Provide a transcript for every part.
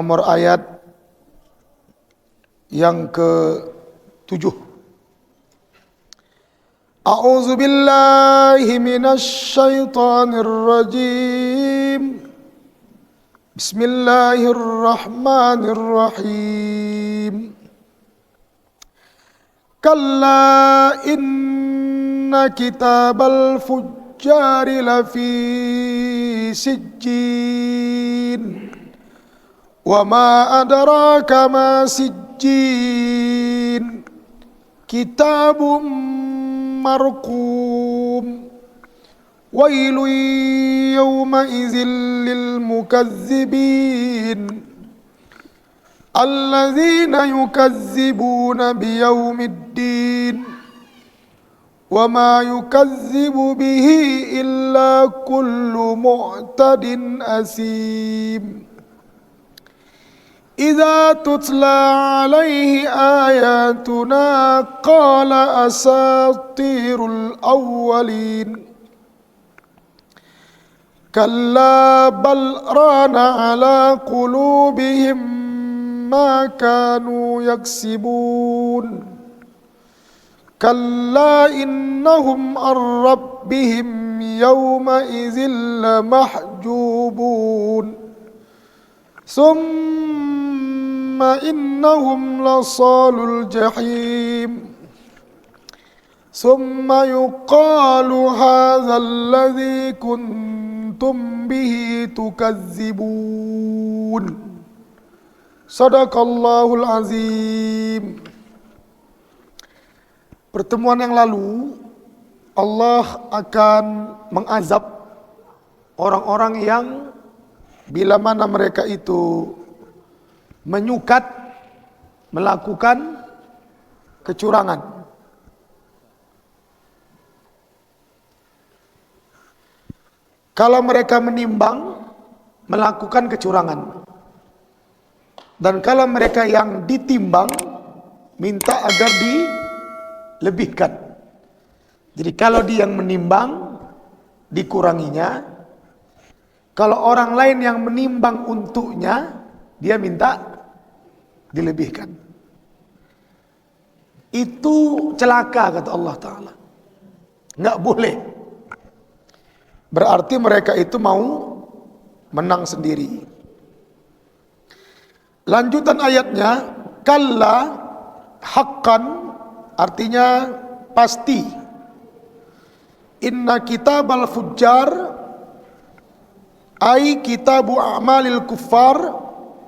nomor ayat yang ke-7. A'udzu billahi minasy syaithanir rajim. Bismillahirrahmanirrahim. Kalla inna kitabal fujjari lafi sijjin. Wa ma adraka ma sijjin. Kitabum marqum. Wailun yawma idzil lil mukazzibin. Alladzina yukazzibuna biyaumiddin. Wa ma yukazzibu bihi illa kullu mu'tadin asim. Idza tutla alaihi ayatuna qala asatirul awwalin. Kalla bal rana ala qulubihim ma kanu yaksibun. Kalla innahum an rabbihim yawma idzin lamahjubun. Summa innahum lasalul jahim. Summa yuqalu hadzal ladzi kuntum bihi tukazzibun. Sadaqallahul azim. Pertemuan yang lalu Allah akan mengazab orang-orang yang bila mana mereka itu menyukat melakukan kecurangan. Kalau mereka menimbang melakukan kecurangan. Dan kalau mereka yang ditimbang minta agar dilebihkan. Jadi kalau dia yang menimbang dikuranginya. Kalau orang lain yang menimbang untuknya, dia minta dilebihkan. Itu celaka kata Allah Ta'ala. Nggak boleh. Berarti mereka itu mau menang sendiri. Lanjutan ayatnya, kalla haqqan, artinya pasti. Inna kitabal fujjar ai kitabu a'malil kuffar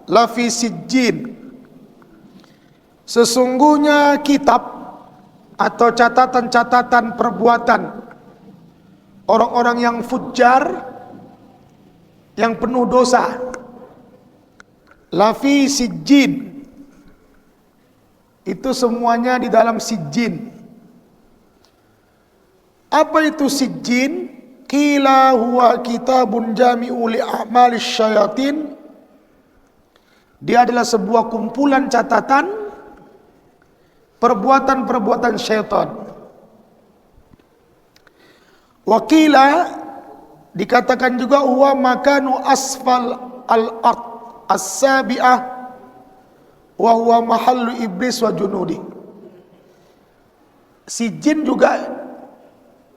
lafi sijjin. Sesungguhnya kitab atau catatan-catatan perbuatan orang-orang yang fujjar, yang penuh dosa, lafi sijjin, itu semuanya di dalam sijjin. Apa itu sijjin? Qila huwa kitabun jami'u li a'malis syayatin. Dia adalah sebuah kumpulan catatan perbuatan-perbuatan syaitan. Wakila dikatakan juga huwa makanu asfal al-ard as-sabi'ah wa huwa mahallu iblis wa junudi. Sijjin juga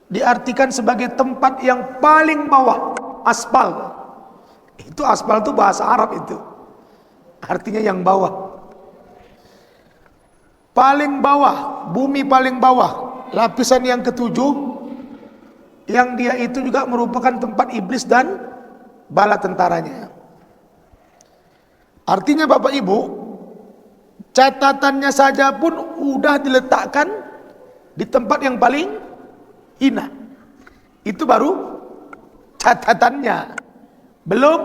diartikan sebagai tempat yang paling bawah, aspal. Itu aspal itu bahasa Arab itu. Artinya yang bawah. Paling bawah, bumi paling bawah, lapisan yang ketujuh, yang dia itu juga merupakan tempat iblis dan bala tentaranya. Artinya Bapak Ibu, catatannya saja pun udah diletakkan di tempat yang paling hina. Itu baru catatannya, belum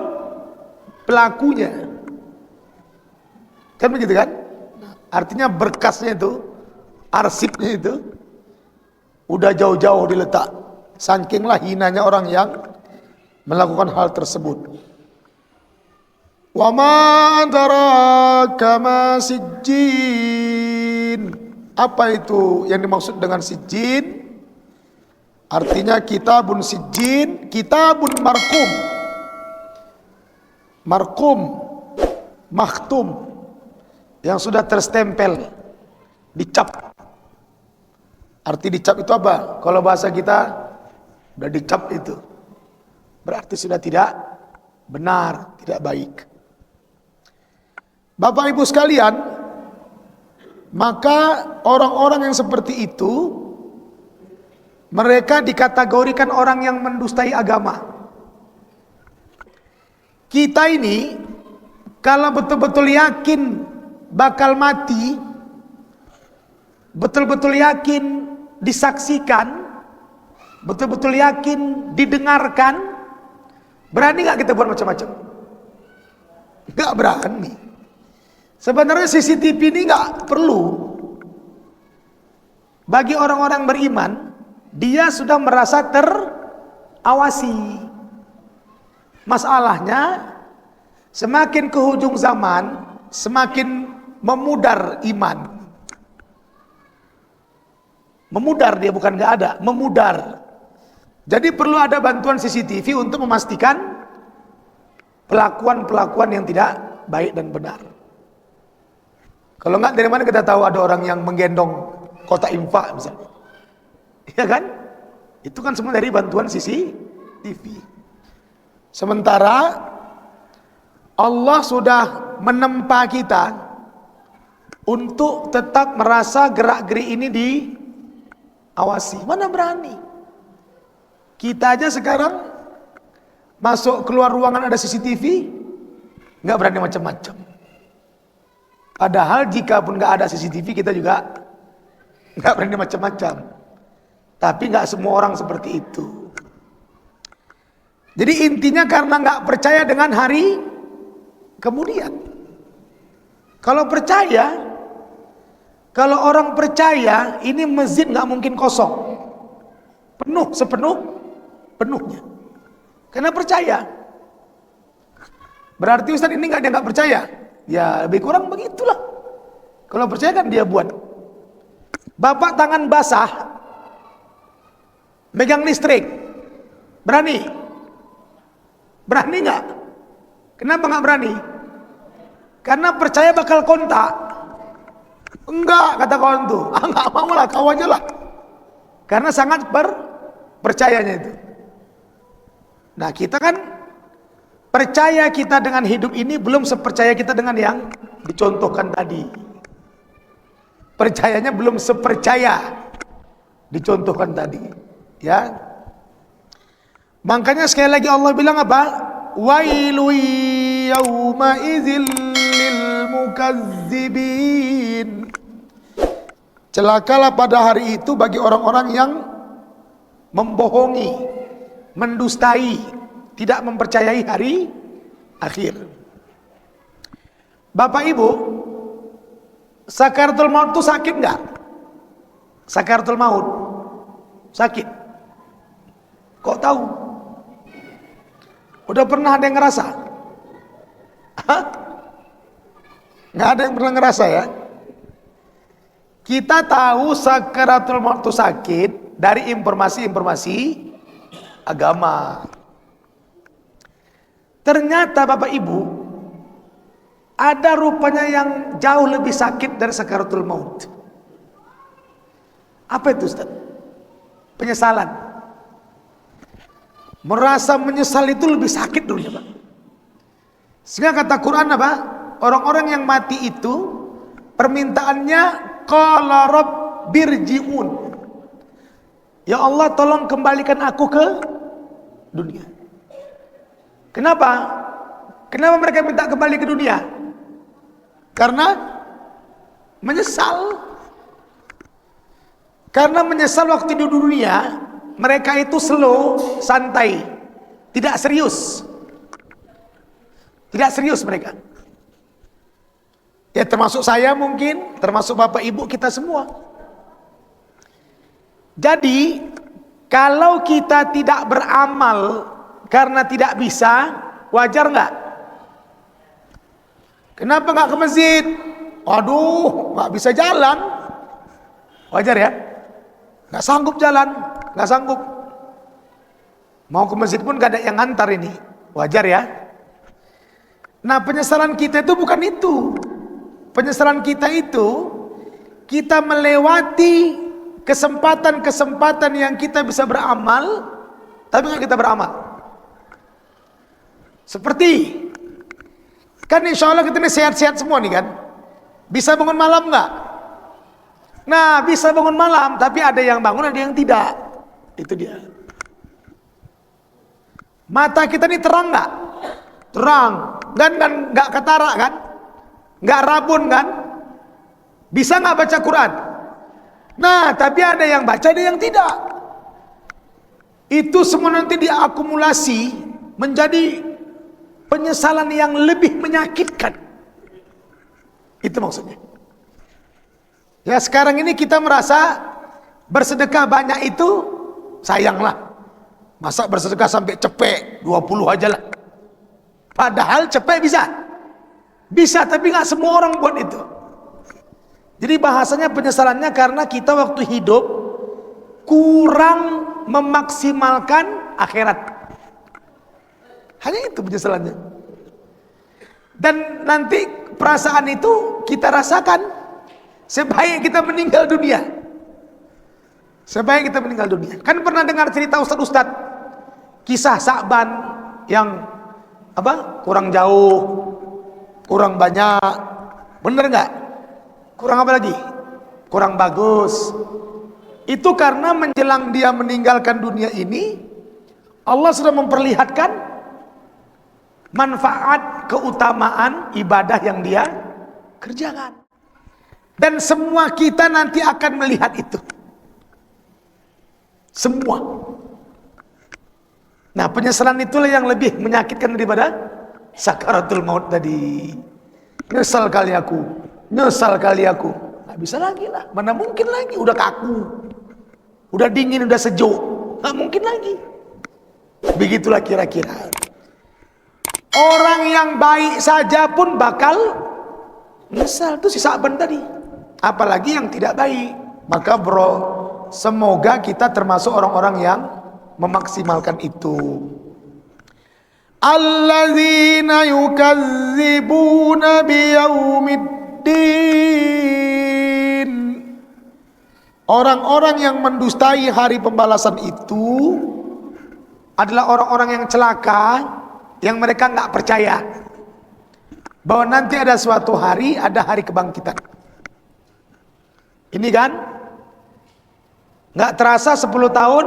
pelakunya. Kan begitu kan? Artinya berkasnya itu, arsipnya itu udah jauh-jauh diletak. Sakinglah hinanya orang yang melakukan hal tersebut. Wa ma adraka ma sijjin. Apa itu yang dimaksud dengan sijjin? Artinya kitabun sijjin, kitabun markum. Markum makhtum, yang sudah terstempel, dicap. Arti dicap itu apa? Kalau bahasa kita udah dicap itu berarti sudah tidak benar, tidak baik. Bapak Ibu sekalian, maka orang-orang yang seperti itu mereka dikategorikan orang yang mendustai agama. Kita ini kalau betul-betul yakin bakal mati, betul-betul yakin disaksikan, betul-betul yakin didengarkan, berani nggak kita buat macam-macam? Nggak berani. Sebenarnya CCTV ini nggak perlu. Bagi orang-orang beriman, dia sudah merasa terawasi. Masalahnya, semakin ke hujung zaman, semakin memudar iman. Memudar dia, bukan nggak ada, memudar. Jadi perlu ada bantuan CCTV untuk memastikan pelakuan-pelakuan yang tidak baik dan benar. Kalau nggak, dari mana kita tahu ada orang yang menggendong kotak infak misalnya? Ya kan? Itu kan semua dari bantuan CCTV. Sementara Allah sudah menempa kita untuk tetap merasa gerak-gerik ini diawasi. Mana berani? Kita aja sekarang masuk keluar ruangan ada CCTV, nggak berani macam-macam. Padahal jika pun nggak ada CCTV, kita juga nggak berani macam-macam. Tapi nggak semua orang seperti itu. Jadi intinya karena nggak percaya dengan hari kemudian. Kalau percaya, kalau orang percaya, ini masjid nggak mungkin kosong, penuh sepenuhnya. Karena percaya. Berarti Ustaz ini nggak ada nggak percaya. Ya lebih kurang begitulah. Kalau percaya kan dia buat. Bapak tangan basah, megang listrik, berani? Berani nggak? Kenapa nggak berani? Karena percaya bakal kontak. Enggak, kata kawan tuh. Nggak mau lah, kau aja lah. Karena sangat percayanya itu. Nah kita kan percaya kita dengan hidup ini belum sepercaya kita dengan yang dicontohkan tadi. Percayanya belum sepercaya dicontohkan tadi. Ya. Makanya sekali lagi Allah bilang apa? Wailu yauma idzil lil mukazzibin. Celakalah pada hari itu bagi orang-orang yang membohongi, mendustai, tidak mempercayai hari akhir. Bapak Ibu, sakaratul maut itu sakit enggak? Sakaratul maut sakit. Kok tahu? Udah pernah ada yang ngerasa? Hah? Nggak ada yang pernah ngerasa ya? Kita tahu sakaratul maut itu sakit dari informasi-informasi agama. Ternyata Bapak Ibu, ada rupanya yang jauh lebih sakit dari sakaratul maut. Apa itu Ustaz? Penyesalan. Merasa menyesal itu lebih sakit dulu ya Pak. Sehingga kata Quran apa? Orang-orang yang mati itu permintaannya qala rabbirji'un. Ya Allah, tolong kembalikan aku ke dunia. Kenapa? Kenapa mereka minta kembali ke dunia? Karena menyesal. Karena menyesal waktu di dunia, mereka itu slow, santai, tidak serius. Tidak serius mereka. Ya termasuk saya mungkin, termasuk Bapak Ibu kita semua. Jadi, kalau kita tidak beramal karena tidak bisa, wajar nggak? Kenapa nggak ke masjid? Aduh, nggak bisa jalan. Wajar ya? Nggak sanggup jalan, nggak sanggup. Mau ke masjid pun nggak ada yang ngantar ini. Wajar ya? Nah, penyesalan kita itu bukan itu. Penyesalan kita itu, kita melewati kesempatan-kesempatan yang kita bisa beramal, tapi nggak kita beramal. Seperti, kan insya Allah kita ini sehat-sehat semua nih kan. Bisa bangun malam nggak? Nah, bisa bangun malam, tapi ada yang bangun, ada yang tidak. Itu dia. Mata kita ini terang nggak? Terang. Dan nggak katarak kan? Nggak rabun kan? Bisa nggak baca Quran? Nah, tapi ada yang baca, ada yang tidak. Itu semua nanti diakumulasi menjadi penyesalan yang lebih menyakitkan. Itu maksudnya. Ya, sekarang ini kita merasa bersedekah banyak itu sayanglah. Masa bersedekah sampai cepek 20 aja lah. Padahal cepek bisa. Bisa, tapi nggak semua orang buat itu. Jadi bahasanya penyesalannya karena kita waktu hidup kurang memaksimalkan akhirat. Hanya itu penyesalannya. Dan nanti perasaan itu kita rasakan sebaik kita meninggal dunia. Sebaik kita meninggal dunia. Kan pernah dengar cerita ustadz-ustadz, kisah Sa'ban yang apa? Kurang jauh, kurang banyak. Bener nggak? Kurang apa lagi? Kurang bagus. Itu karena menjelang dia meninggalkan dunia ini, Allah sudah memperlihatkan manfaat, keutamaan ibadah yang dia kerjakan. Dan semua kita nanti akan melihat itu. Semua. Nah, penyesalan itulah yang lebih menyakitkan daripada sakaratul maut tadi. Nyesal kali aku, nyesal kali aku. Nggak bisa lagi lah, mana mungkin lagi, udah kaku, udah dingin, udah sejuk, nggak mungkin lagi. Begitulah kira-kira. Orang yang baik saja pun bakal nyesal, itu si Sa'ban tadi. Apalagi yang tidak baik. Maka bro, semoga kita termasuk orang-orang yang memaksimalkan itu. Alladzina yukadzibuna biyaumiddin. Orang-orang yang mendustai hari pembalasan itu adalah orang-orang yang celaka, yang mereka nggak percaya bahwa nanti ada suatu hari, ada hari kebangkitan. Ini kan nggak terasa 10 tahun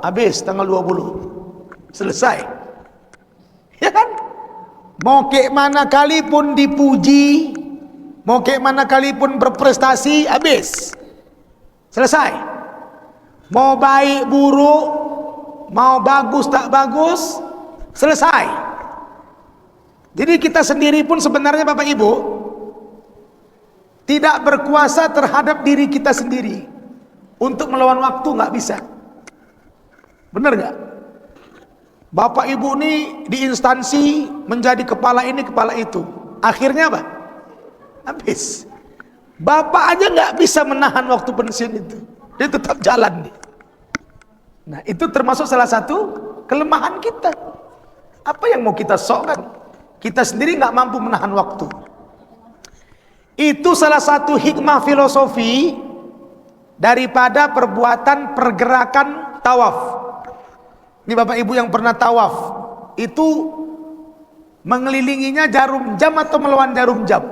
habis tanggal 20 selesai, ya kan? Mau kayak mana kali pun dipuji, mau kayak mana kali pun berprestasi, habis selesai. Mau baik buruk, mau bagus tak bagus, selesai. Jadi kita sendiri pun sebenarnya Bapak Ibu tidak berkuasa terhadap diri kita sendiri. Untuk melawan waktu nggak bisa. Benar nggak? Bapak Ibu nih di instansi menjadi kepala ini kepala itu, akhirnya apa? Habis. Bapak aja nggak bisa menahan waktu pensiun itu, dia tetap jalan nih. Nah, itu termasuk salah satu kelemahan kita. Apa yang mau kita sokkan? Kita sendiri nggak mampu menahan waktu. Itu salah satu hikmah filosofi daripada perbuatan pergerakan tawaf. Ini Bapak Ibu yang pernah tawaf, itu mengelilinginya jarum jam atau melawan jarum jam?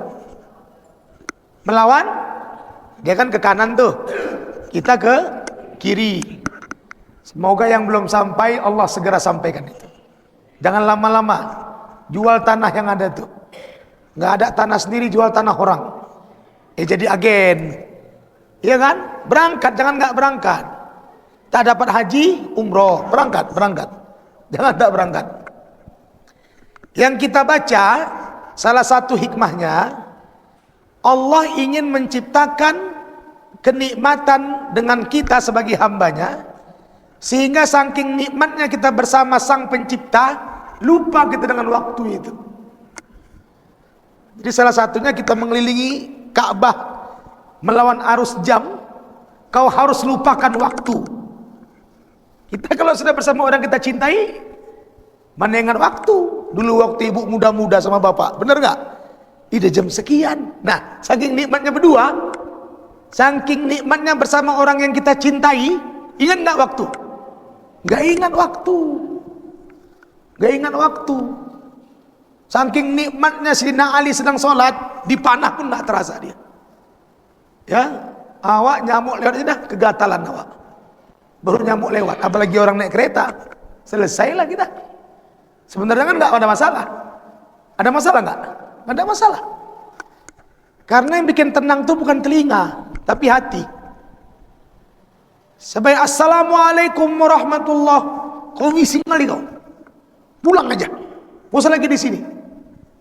Melawan, dia kan ke kanan tuh, kita ke kiri. Semoga yang belum sampai Allah segera sampaikan itu. Jangan lama-lama jual tanah yang ada tuh. Nggak ada tanah sendiri, jual tanah orang. Jadi agen, iya kan? Berangkat, jangan nggak berangkat. Tak dapat haji, umroh, berangkat. Jangan tak berangkat. Yang kita baca, salah satu hikmahnya, Allah ingin menciptakan kenikmatan dengan kita sebagai hambanya, sehingga saking nikmatnya kita bersama Sang Pencipta, lupa kita dengan waktu itu. Jadi salah satunya kita mengelilingi Ka'bah melawan arus jam, kau harus lupakan waktu. Kita kalau sudah bersama orang kita cintai, mana ingat waktu? dulu waktu ibu muda-muda sama bapak, bener nggak? Ide jam sekian. Nah, saking nikmatnya berdua, saking nikmatnya bersama orang yang kita cintai, ingat nggak waktu? Nggak ingat waktu. Nggak ingat waktu. Saking nikmatnya Sayyidina Ali sedang sholat, dipanah pun nggak terasa dia. Ya, awak nyamuk lewat ini dah kegatalan awak. Baru nyamuk lewat, apalagi orang naik kereta, selesailah kita. Sebenarnya kan nggak ada masalah. Ada masalah nggak? Nggak ada masalah. Karena yang bikin tenang itu bukan telinga, tapi hati. Sebaik assalamualaikum warahmatullah, kau bising kali kau. Pulang aja. Bosan lagi di sini.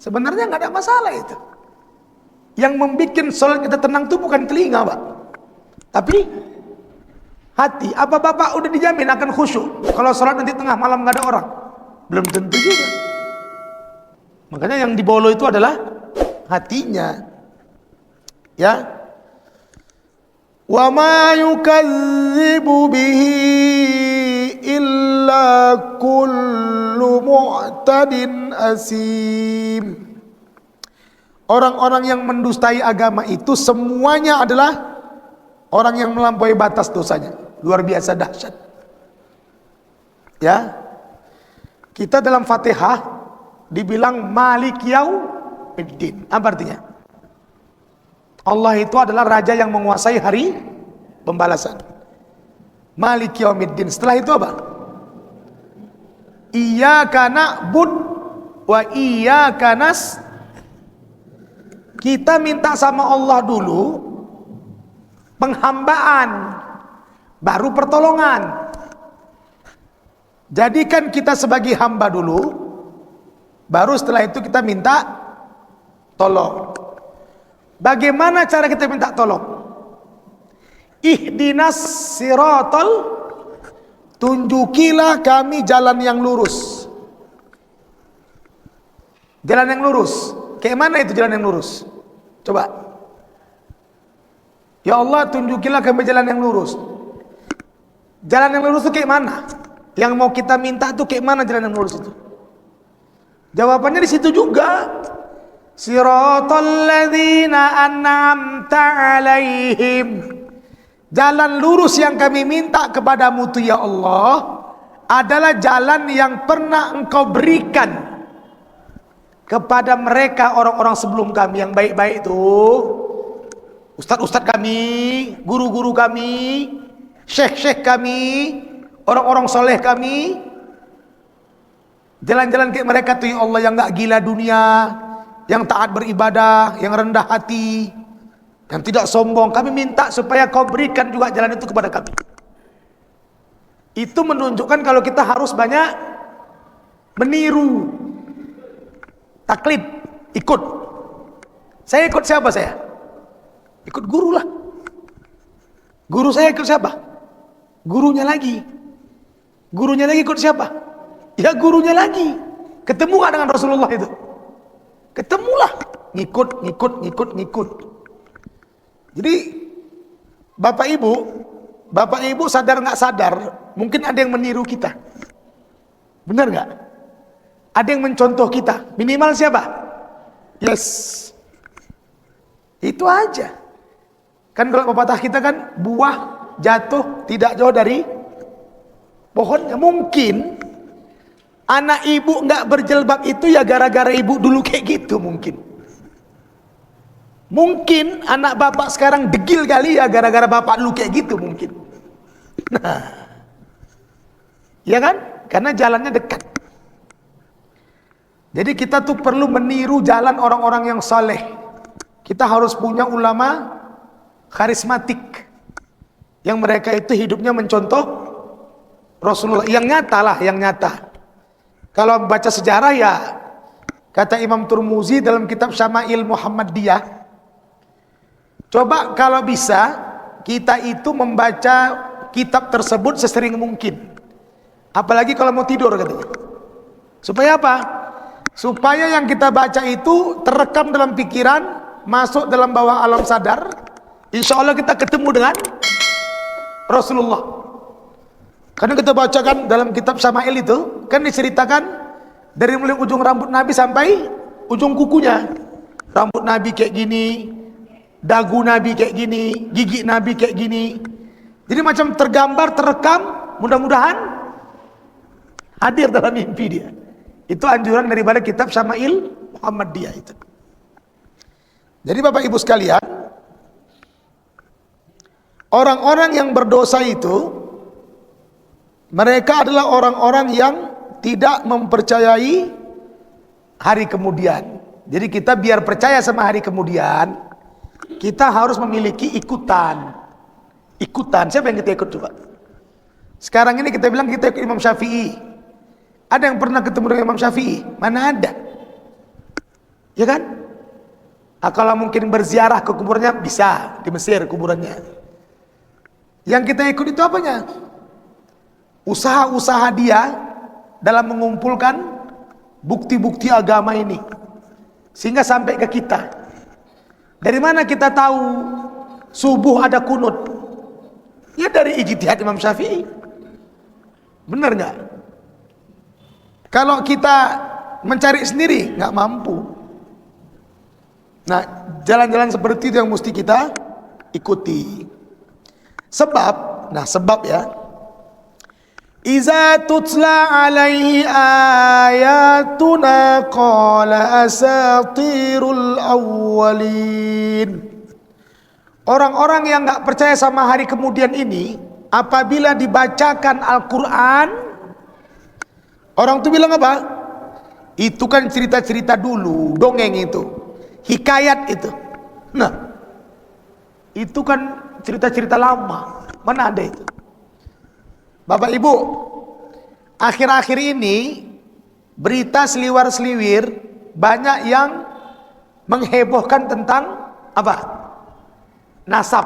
Sebenarnya nggak ada masalah itu. Yang membuat sholat kita tenang itu bukan telinga, Pak, tapi hati. Apa Bapak udah dijamin akan khusyuk kalau sholat nanti tengah malam nggak ada orang? Belum tentu juga. Makanya yang dibolo itu adalah hatinya. Ya. Wa ma yukadzibu bihi illa kullu mu'tadin asim. Orang-orang yang mendustai agama itu semuanya adalah orang yang melampaui batas dosanya. Luar biasa dahsyat. Ya. Kita dalam Fatihah dibilang Malik Yaumiddin. Apa artinya? Allah itu adalah raja yang menguasai hari pembalasan. Malik Yaumiddin. Setelah itu apa? Iyyaka na'bud wa iyyaka nas. Kita minta sama Allah dulu penghambaan, baru pertolongan. Jadikan kita sebagai hamba dulu, baru setelah itu kita minta tolong. Bagaimana cara kita minta tolong? Ihdinas siratal, tunjukilah kami jalan yang lurus. Jalan yang lurus. Kayak mana itu jalan yang lurus? Coba. Ya Allah, tunjukilah kami jalan yang lurus. Jalan yang lurus itu kayak mana? Yang mau kita minta itu kayak mana jalan yang lurus itu? Jawabannya di situ juga. Siratal ladzina an'amta 'alaihim. Jalan lurus yang kami minta kepadamu tu ya Allah adalah jalan yang pernah Engkau berikan kepada mereka orang-orang sebelum kami yang baik-baik itu. Ustadz-ustadz kami, guru-guru kami, syekh-syekh kami, orang-orang soleh kami. Jalan-jalan kayak mereka tuh ya Allah, yang gak gila dunia, yang taat beribadah, yang rendah hati, yang tidak sombong. Kami minta supaya kau berikan juga jalan itu kepada kami. Itu menunjukkan kalau kita harus banyak meniru, taklid, ikut. Saya ikut siapa saya? Ikut guru lah. Guru saya ikut siapa? Gurunya lagi. Gurunya lagi ikut siapa? Ya gurunya lagi. Ketemu gak dengan Rasulullah itu? Ketemulah. Ngikut. Jadi Bapak Ibu sadar gak sadar, mungkin ada yang meniru kita. Benar gak? Ada yang mencontoh kita. Minimal siapa? Yes. Itu aja. Kan kalau pepatah kita kan, buah jatuh tidak jauh dari pohonnya. Mungkin anak ibu nggak berjilbab itu ya gara-gara ibu dulu kayak gitu mungkin. Mungkin anak bapak sekarang degil kali ya gara-gara bapak dulu kayak gitu mungkin. Nah, ya kan? Karena jalannya dekat. Jadi kita tuh perlu meniru jalan orang-orang yang saleh. Kita harus punya ulama karismatik yang mereka itu hidupnya mencontoh Rasulullah, yang nyata lah, yang nyata. Kalau baca sejarah ya, kata Imam Turmuzi dalam kitab Syama'il Muhammadiyah, coba kalau bisa kita itu membaca kitab tersebut sesering mungkin, apalagi kalau mau tidur katanya. Supaya apa? Supaya yang kita baca itu terekam dalam pikiran, masuk dalam bawah alam sadar. Insya Allah kita ketemu dengan Rasulullah. Karena kita bacakan dalam kitab Syama'il itu kan diceritakan Dari mulai ujung rambut Nabi sampai ujung kukunya. Rambut Nabi kayak gini, dagu Nabi kayak gini, gigi Nabi kayak gini. Jadi macam tergambar, terekam, mudah-mudahan hadir dalam mimpi dia. Itu anjuran daripada kitab Syama'il Muhammadiyah itu. Jadi Bapak Ibu sekalian, orang-orang yang berdosa itu, mereka adalah orang-orang yang tidak mempercayai hari kemudian. Jadi kita biar percaya sama hari kemudian, kita harus memiliki ikutan. Ikutan, siapa yang kita ikut coba? Sekarang ini kita bilang kita ikut Imam Syafi'i. Ada yang pernah ketemu dengan Imam Syafi'i? Mana ada? Ya kan? Nah, kalau mungkin berziarah ke kuburnya bisa, di Mesir kuburannya. Yang kita ikut itu apanya? Usaha-usaha dia dalam mengumpulkan bukti-bukti agama ini, sehingga sampai ke kita. Dari mana kita tahu subuh ada kunut? Ya dari ijtihad Imam Syafi'i. Benar nggak? Kalau kita mencari sendiri nggak mampu. Nah, jalan-jalan seperti itu yang mesti kita ikuti. Sebab ya. Iza tutla alaihi ayatuna qala asatirul awwalin. Orang-orang yang nggak percaya sama hari kemudian ini, apabila dibacakan Al-Quran, orang tuh bilang apa? Itu kan cerita-cerita dulu, dongeng itu, hikayat itu. Nah, itu kan cerita-cerita lama, mana ada itu? Bapak Ibu, akhir-akhir ini berita seliwar-seliwir banyak yang menghebohkan tentang apa? Nasab.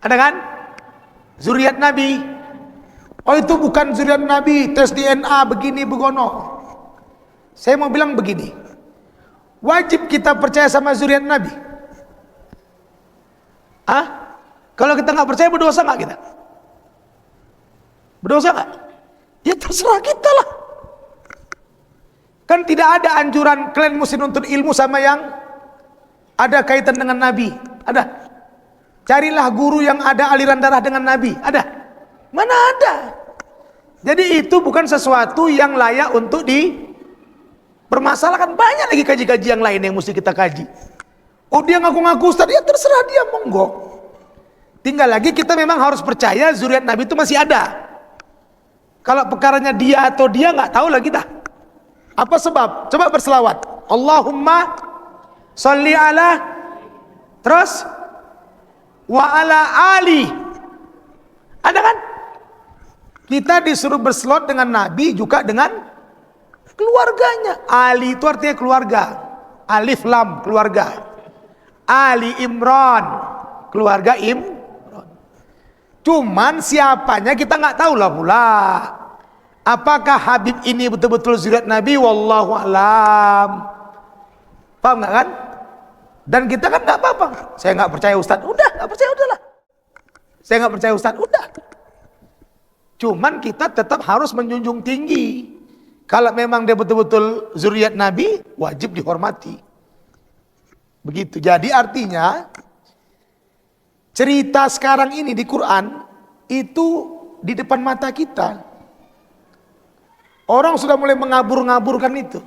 Ada kan? Zuriat Nabi. Oh itu bukan zuriat Nabi, tes DNA begini begono. Saya mau bilang begini, wajib kita percaya sama zuriat Nabi. Kalau kita nggak percaya, berdosa nggak kita? Berdosa nggak? Ya terserah kita lah. Kan tidak ada anjuran kalian mesti nuntut ilmu sama yang ada kaitan dengan Nabi. Ada? Carilah guru yang ada aliran darah dengan Nabi. Ada? Mana ada? Jadi itu bukan sesuatu yang layak untuk dipermasalahkan. Banyak lagi kaji-kaji yang lain yang mesti kita kaji. Oh dia ngaku-ngaku Ustaz, ya terserah dia, monggo. Tinggal lagi kita memang harus percaya zuriat Nabi itu masih ada. Kalau perkaranya dia atau dia nggak tahu lah kita. Apa sebab? Coba berselawat. Allahumma sholli ala, terus wa ala ali. Ada kan? Kita disuruh berselawat dengan Nabi juga dengan keluarganya. Ali itu artinya keluarga. Alif lam keluarga. Ali Imran keluarga Imran. Cuman siapanya kita nggak tahu lah pula. Apakah Habib ini betul-betul zuriat Nabi? Wallahu alam. Paham nggak kan? Dan kita kan nggak apa-apa. Saya nggak percaya Ustaz. Udah, nggak percaya udahlah. Saya nggak percaya Ustaz. Udah. Cuman kita tetap harus menjunjung tinggi. Kalau memang dia betul-betul zuriat Nabi, wajib dihormati. Begitu. Jadi artinya cerita sekarang ini di Quran itu di depan mata kita. Orang sudah mulai mengabur-ngaburkan itu.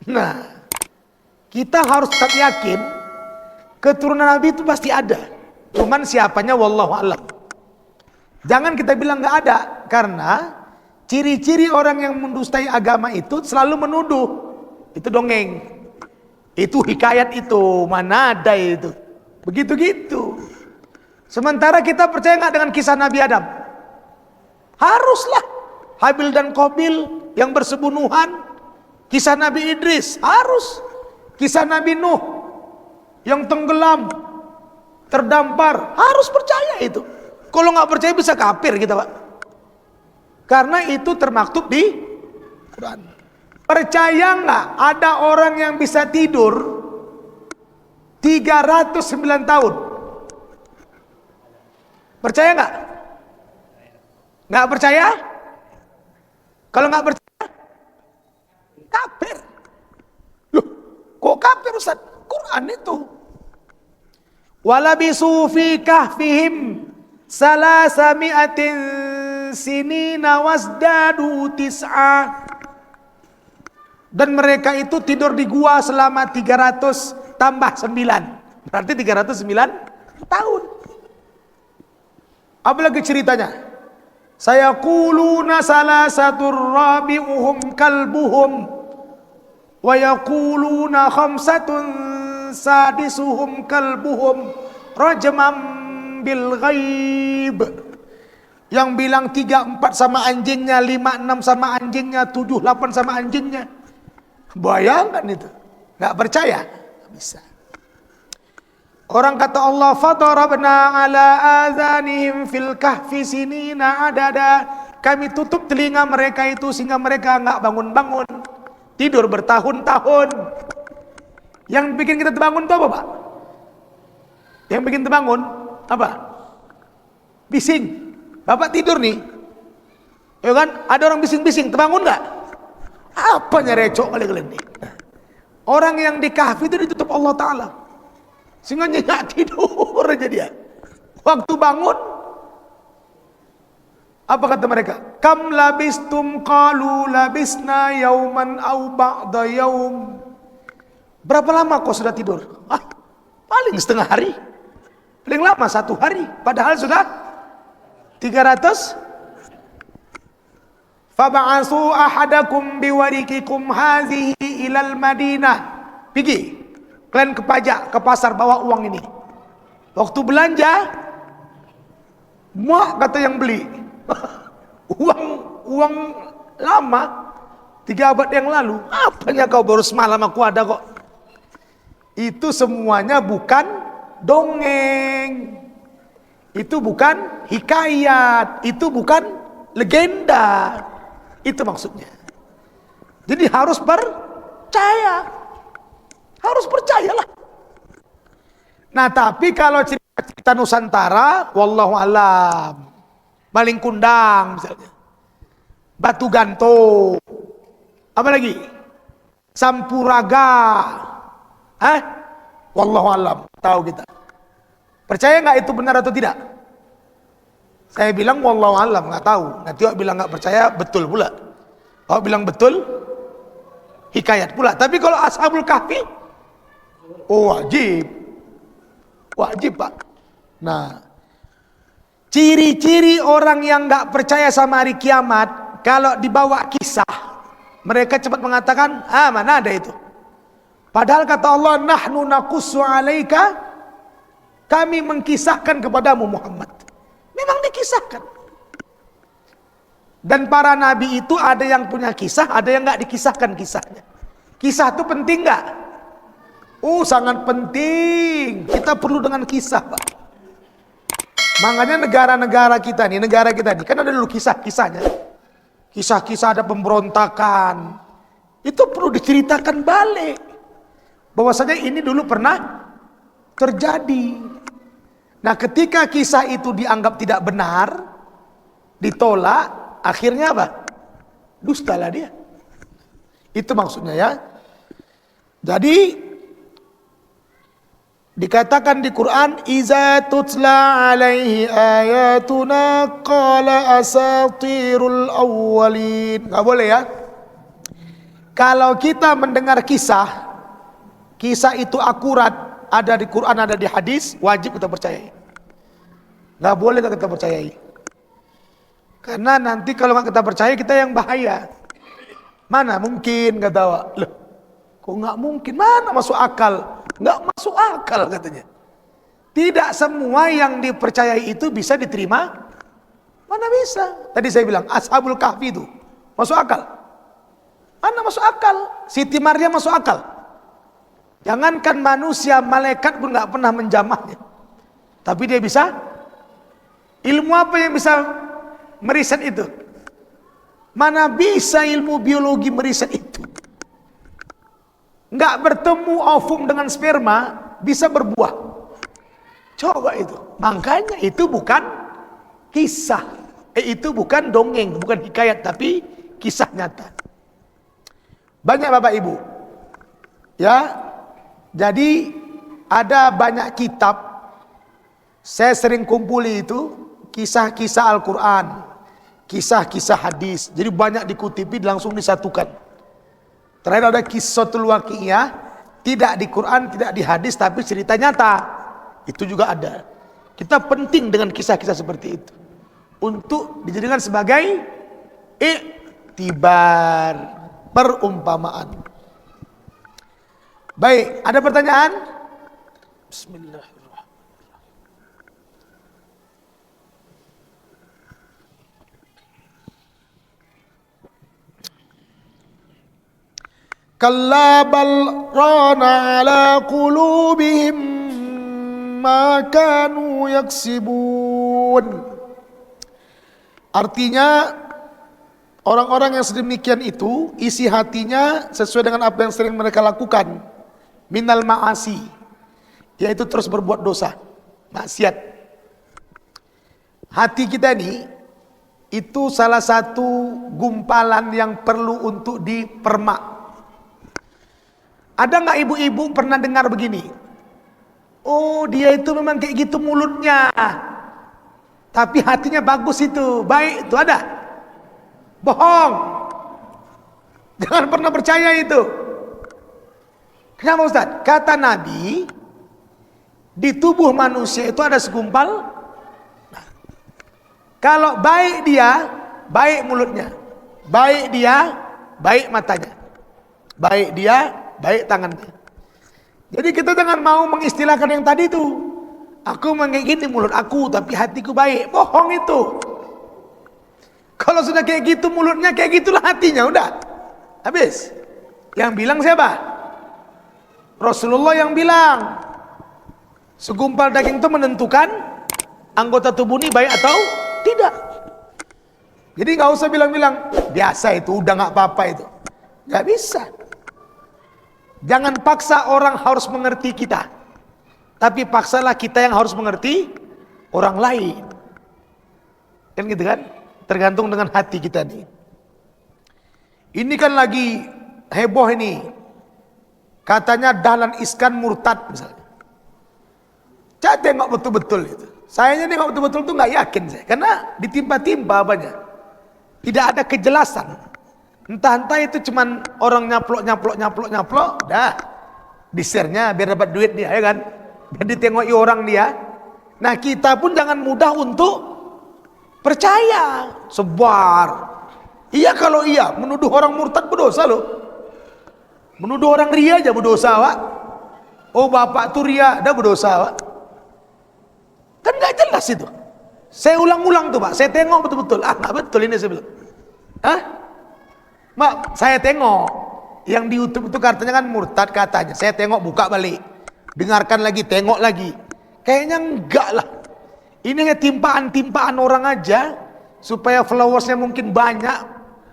Nah, kita harus tetap yakin keturunan Nabi itu pasti ada. Cuman siapanya wallahu a'lam. Jangan kita bilang nggak ada, karena ciri-ciri orang yang mendustai agama itu selalu menuduh itu dongeng, itu hikayat, itu mana ada itu. Begitu-gitu. Sementara kita percaya nggak dengan kisah Nabi Adam? Haruslah. Habil dan Qabil yang bersebunuhan. Kisah Nabi Idris harus. Kisah Nabi Nuh yang tenggelam, terdampar, harus percaya itu. Kalau nggak percaya bisa kafir kita, Pak. Karena itu termaktub di Quran. Percaya nggak ada orang yang bisa tidur 309 tahun? Percaya nggak? Nggak percaya? Kalau nggak percaya, Kafir. Loh, kok kafir Ustaz? Quran itu. Walabisu fi kahfihim salasami'atin sinina wasdadu tis'a. Dan mereka itu tidur di gua selama 300 tambah 9. Berarti 309 tahun. Apalagi ceritanya? Sayaquluna salasatur rabi'uhum kalbuhum wa yaquluna khamsatun sadisuhum kalbuhum rajman bil ghaib. Yang bilang 3, 4 sama anjingnya, 5, 6 sama anjingnya, 7, 8 sama anjingnya. Bayangkan itu. Gak percaya? Gak bisa. Orang kata Allah, fadarabna ala azanihim fil kahfi sinina adada. Kami tutup telinga mereka itu sehingga mereka gak bangun-bangun. Tidur bertahun-tahun. Yang bikin kita terbangun itu apa, Pak? Yang bikin terbangun apa? Bising. Bapak tidur nih, ya kan? Ada orang bising-bising, terbangun nggak? Apanya recok kali kalian nih? Orang yang di kahfi itu ditutup Allah Taala, sehingga nyenyak tidur aja dia. Waktu bangun, apa kata mereka? Kam labistum qalu labisna yauman au ba'da yaum. Berapa lama kau sudah tidur? Paling setengah hari, paling lama 1 hari. Padahal sudah 300. Fab'asu ahadakum biwarikikum hazihi ilal Madinah. Pergi kalian ke pajak, ke pasar, bawa uang ini. Waktu belanja, muak kata yang beli. uang lama 3 abad yang lalu. Apanya kau baru semalam aku ada kok. Itu semuanya bukan dongeng. Itu bukan hikayat, itu bukan legenda. Itu maksudnya. Jadi harus percaya. Harus percayalah. Nah, tapi kalau cerita Nusantara, wallahu alam. Maling kundang misalnya. Batu gantung. Apa lagi? Sampuraga. Wallahu alam. Tahu kita. Percaya nggak itu benar atau tidak? Saya bilang wallahu alam, nggak tahu. Nanti orang bilang nggak percaya, betul pula. Orang bilang betul, hikayat pula. Tapi kalau Ashabul Kahfi, wajib, Pak. Nah, ciri-ciri orang yang nggak percaya sama hari kiamat, kalau dibawa kisah, mereka cepat mengatakan, mana ada itu. Padahal kata Allah, nahnu naqussu 'alaika, kami mengkisahkan kepadamu Muhammad. Memang dikisahkan. Dan para nabi itu ada yang punya kisah, ada yang nggak dikisahkan kisahnya. Kisah itu penting nggak? Sangat penting. Kita perlu dengan kisah, Pak. Makanya negara kita nih kan ada dulu kisah-kisahnya. Kisah-kisah ada pemberontakan. Itu perlu diceritakan balik. Bahwasanya ini dulu pernah terjadi. Nah, ketika kisah itu dianggap tidak benar, ditolak, akhirnya apa? Dustalah dia. Itu maksudnya ya. Jadi dikatakan di Quran, iza tutla alaihi ayatuna qala asatirul awwalin. Nggak boleh ya. Kalau kita mendengar kisah itu akurat, ada di Quran, ada di hadis, wajib kita percayai. Nggak boleh kita percayai. Karena nanti kalau nggak kita percaya, kita yang bahaya. Mana mungkin, kata awak. Loh, kok nggak mungkin? Mana masuk akal? Nggak masuk akal katanya. Tidak semua yang dipercayai itu bisa diterima. Mana bisa? Tadi saya bilang Ashabul Kahfi itu masuk akal. Mana masuk akal? Siti Maryam masuk akal. Jangankan manusia, malaikat pun nggak pernah menjamahnya. Tapi dia bisa. Ilmu apa yang bisa meriset itu? Mana bisa ilmu biologi meriset itu? Nggak bertemu ovum dengan sperma bisa berbuah. Coba itu. Makanya itu bukan kisah. Itu bukan dongeng, bukan hikayat, tapi kisah nyata. Banyak Bapak Ibu. Ya. Jadi ada banyak kitab. Saya sering kumpuli itu kisah-kisah Al-Quran, kisah-kisah hadis. Jadi banyak dikutipi langsung disatukan. Terakhir ada Qissatul Waqi'iyah, tidak di Quran, tidak di hadis, tapi cerita nyata. Itu juga ada. Kita penting dengan kisah-kisah seperti itu untuk dijadikan sebagai iktibar, perumpamaan. Baik, ada pertanyaan? Bismillahirrahmanirrahim. Kalla bal rana ala qulubihim ma kanu yaksibun. Artinya orang-orang yang sedemikian itu isi hatinya sesuai dengan apa yang sering mereka lakukan, minal ma'asi, yaitu terus berbuat dosa, maksiat. Hati kita ini itu salah satu gumpalan yang perlu untuk dipermak. Ada nggak ibu-ibu pernah dengar begini? Oh, dia itu memang kayak gitu mulutnya, tapi hatinya bagus itu, baik itu. Ada? Bohong. Jangan pernah percaya itu. Kenapa Ustaz? Kata Nabi, di tubuh manusia itu ada segumpal. Nah, kalau baik dia, baik mulutnya. Baik dia, baik matanya. Baik dia, baik tangannya. Jadi kita jangan mau mengistilahkan yang tadi itu. Aku kayak gini mulut aku, tapi hatiku baik. Bohong itu. Kalau sudah kayak gitu mulutnya, kayak gitulah hatinya, udah habis. Yang bilang siapa? Rasulullah yang bilang. Segumpal daging itu menentukan anggota tubuh ini baik atau tidak. Jadi nggak usah bilang-bilang biasa itu, udah nggak apa-apa itu. Nggak bisa. Jangan paksa orang harus mengerti kita, tapi paksalah kita yang harus mengerti orang lain. Kan gitu kan? Tergantung dengan hati kita nih. Ini kan lagi heboh ini. Katanya Dahlan Iskan murtad misalnya. Saya tengok betul-betul itu. Sayanya nengok betul-betul tuh nggak yakin saya, karena ditimpa-timpa banyak. Tidak ada kejelasan. Entah-entah itu cuman orang nyaplok, dah di-share-nya biar dapat duit dia, ya kan? Biar ditengoki orang dia. Nah, kita pun jangan mudah untuk percaya, sebar. Iya kalau iya, menuduh orang murtad berdosa loh. Menuduh orang ria aja berdosa, Pak. Oh, bapak tuh ria, dah berdosa, Pak. Kan nggak jelas itu. Saya ulang-ulang tuh, Pak. Saya tengok betul-betul. Ah, nggak betul ini saya bilang. Hah? Mak, saya tengok yang di YouTube itu katanya kan murtad katanya. Saya tengok, buka balik, dengarkan lagi, tengok lagi. Kayaknya enggak lah. Ini hanya timpaan-timpaan orang aja supaya followersnya mungkin banyak,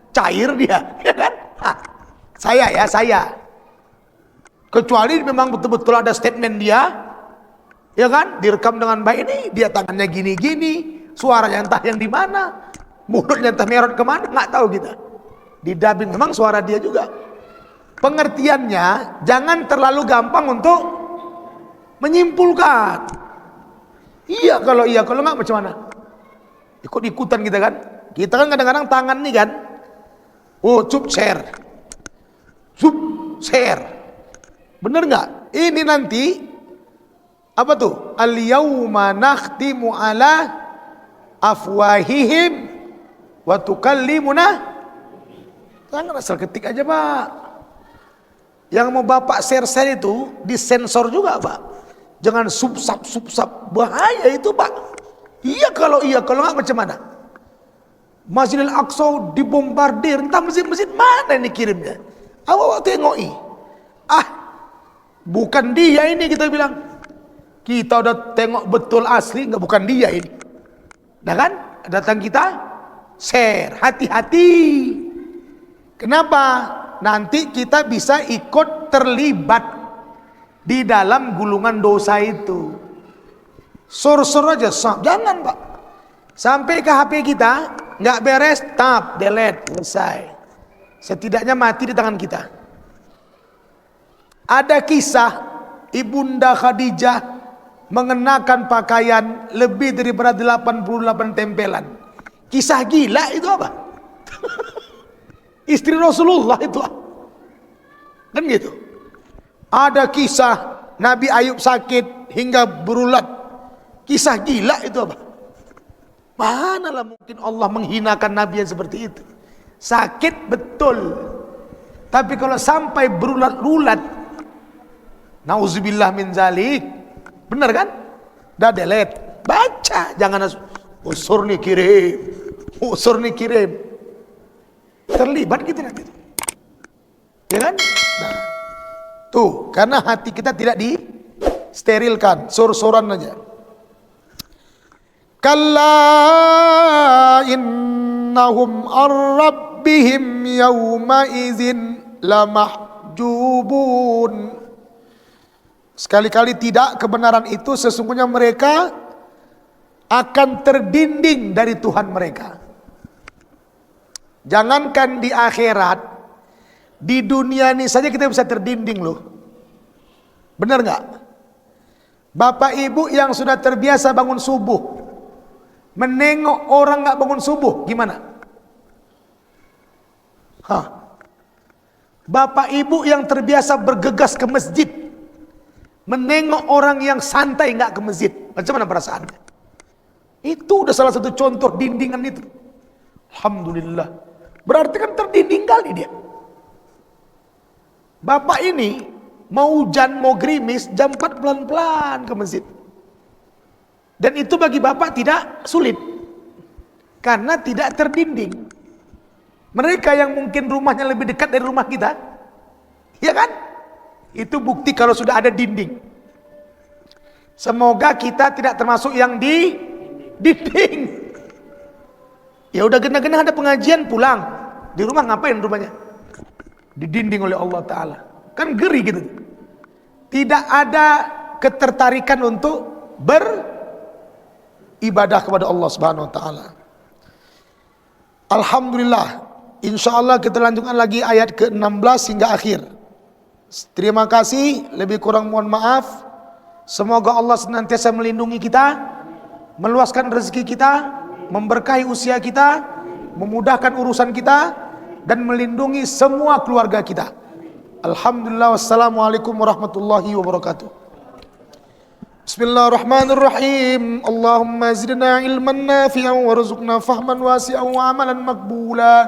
cair dia, ya kan? Nah, saya. Kecuali memang betul-betul ada statement dia, ya kan? Direkam dengan baik, ini dia tangannya gini-gini, suaranya entah yang di mana, mulutnya entah merot kemana, nggak tahu kita. Didubbing memang suara dia juga. Pengertiannya jangan terlalu gampang untuk menyimpulkan. Iya kalau nggak macam mana? Ikut-ikutan kita kan? Kita kan kadang-kadang tangan nih kan. Oh, share. Bener nggak? Ini nanti apa tuh? Al-yauma nakhtimu ala afwahihim wa tukallimuna. Jangan asal ketik aja, Pak. Yang mau Bapak share itu disensor juga, Pak. Jangan subsap. Bahaya itu, Pak. Iya kalau nggak macam mana? Masjidil Aqsa dibombardir, entah masjid mana ini kirimnya. Awak tengoki. Bukan dia ini, kita bilang. Kita udah tengok betul asli, nggak bukan dia ini. Nah kan? Datang kita share, hati-hati. Kenapa? Nanti kita bisa ikut terlibat di dalam gulungan dosa itu. Sur aja, jangan, Pak. Sampai ke HP kita nggak beres, tap, delete, selesai. Setidaknya mati di tangan kita. Ada kisah Ibunda Khadijah mengenakan pakaian lebih daripada 88 tempelan. Kisah gila itu apa? Istri Rasulullah itu. Kan gitu. Ada kisah Nabi Ayub sakit hingga berulat. Kisah gila itu apa? Manalah mungkin Allah menghinakan Nabi yang seperti itu. Sakit betul. Tapi kalau sampai berulat-ulat, nauzubillah min zalik. Benar kan? Dah delete. Baca, jangan usur nih kirim. Usur nih kirim. Terlibat gitu nanti. Ya kan? Nah, tuh, karena hati kita tidak disterilkan, sur-suran aja. Kalla innahum ar-rabbihim yawma idzin lamahjubun. Sekali-kali tidak, kebenaran itu sesungguhnya mereka akan terdinding dari Tuhan mereka. Jangankan di akhirat, di dunia ini saja kita bisa terdinding loh. Benar nggak? Bapak ibu yang sudah terbiasa bangun subuh, menengok orang nggak bangun subuh, gimana? Hah? Bapak ibu yang terbiasa bergegas ke masjid, menengok orang yang santai nggak ke masjid, macam mana perasaannya? Itu udah salah satu contoh dindingan itu. Alhamdulillah. Berarti kan terdinding kali dia. Bapak ini mau hujan, mau gerimis, jam 4 pelan-pelan ke masjid. Dan itu bagi bapak tidak sulit. Karena tidak terdinding. Mereka yang mungkin rumahnya lebih dekat dari rumah kita, ya kan? Itu bukti kalau sudah ada dinding. Semoga kita tidak termasuk yang di dinding. Ya udah gena-gena ada pengajian pulang. Di rumah ngapain rumahnya? Didinding oleh Allah Ta'ala. Kan geri gitu. Tidak ada ketertarikan untuk beribadah kepada Allah Subhanahu Wa Ta'ala. Alhamdulillah. Insya Allah kita lanjutkan lagi ayat ke-16 hingga akhir. Terima kasih. Lebih kurang mohon maaf. Semoga Allah senantiasa melindungi kita, meluaskan rezeki kita, memberkahi usia kita, memudahkan urusan kita, dan melindungi semua keluarga kita. Alhamdulillah, wassalamualaikum warahmatullahi wabarakatuh. Bismillahirrahmanirrahim. Allahumma zidna ilman nafi'an warzuqna fahman wasi'an wa amalan maqbula.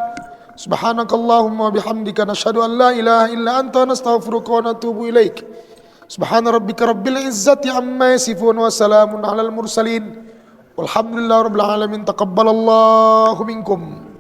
Subhanakallahumma bihamdika nashhadu an la ilaha illa anta nastaghfiruka wa natubu ilaik. Subhana rabbika rabbil izzati amma yasifun wa salamun alal mursalin. Walhamdulillah rabbil alamin. Taqabbalallahu minkum.